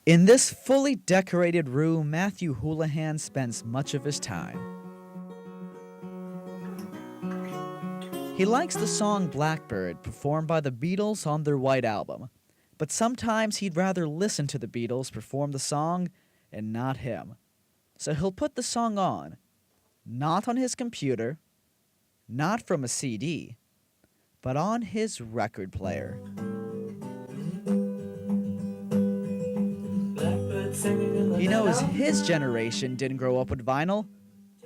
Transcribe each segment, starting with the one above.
In this fully decorated room, Matthew Houlihan spends much of his time. He likes the song Blackbird, performed by the Beatles on their White Album, but sometimes he'd rather listen to the Beatles perform the song and not him. So he'll put the song on, not on his computer, not from a CD, but on his record player. He knows his generation didn't grow up with vinyl,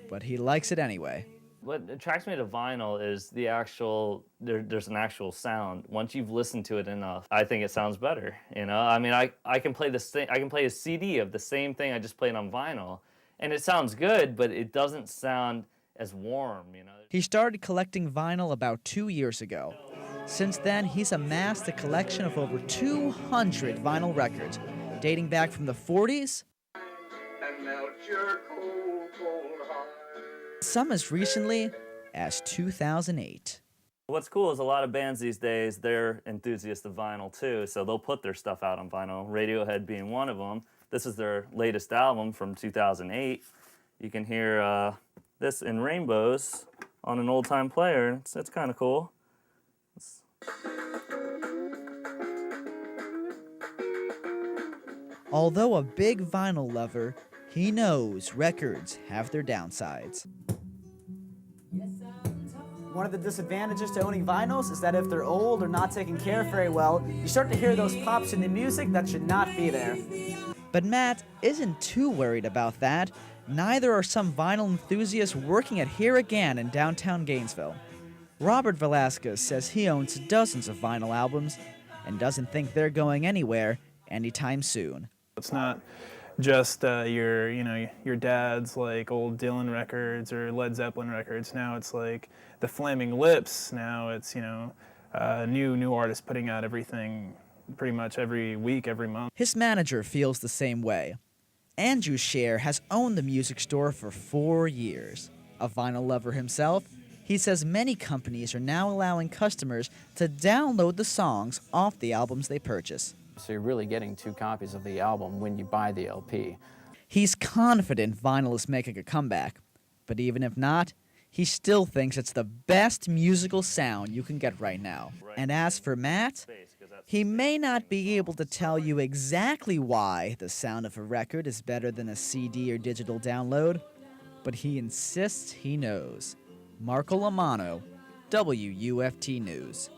but he likes it anyway. What attracts me to vinyl is the actual, there's an actual sound. Once you've listened to it enough, I think it sounds better, you know? I mean, I can play I can play a CD of the same thing I just played on vinyl, and it sounds good, but it doesn't sound as warm, you know? He started collecting vinyl about 2 years ago. Since then, he's amassed a collection of over 200 vinyl records, dating back from the 40s, some as recently as 2008. What's cool is a lot of bands these days, they're enthusiasts of vinyl too, so they'll put their stuff out on vinyl, Radiohead being one of them. This is their latest album from 2008. You can hear this in rainbows on an old-time player. It's kind of cool. Although a big vinyl lover, he knows records have their downsides. One of the disadvantages to owning vinyls is that if they're old or not taken care of very well, you start to hear those pops in the music that should not be there. But Matt isn't too worried about that. Neither are some vinyl enthusiasts working at Here Again in downtown Gainesville. Robert Velasquez says he owns dozens of vinyl albums and doesn't think they're going anywhere anytime soon. It's not just your dad's like old Dylan records or Led Zeppelin records. Now it's like the Flaming Lips. Now it's new artists putting out everything pretty much every week, every month. His manager feels the same way. Andrew Scher has owned the music store for 4 years. A vinyl lover himself, he says many companies are now allowing customers to download the songs off the albums they purchase. So you're really getting 2 copies of the album when you buy the LP. He's confident vinyl is making a comeback, but even if not, he still thinks it's the best musical sound you can get right now. And as for Matt, he may not be able to tell you exactly why the sound of a record is better than a CD or digital download, but he insists he knows. Marco Lamano, WUFT News.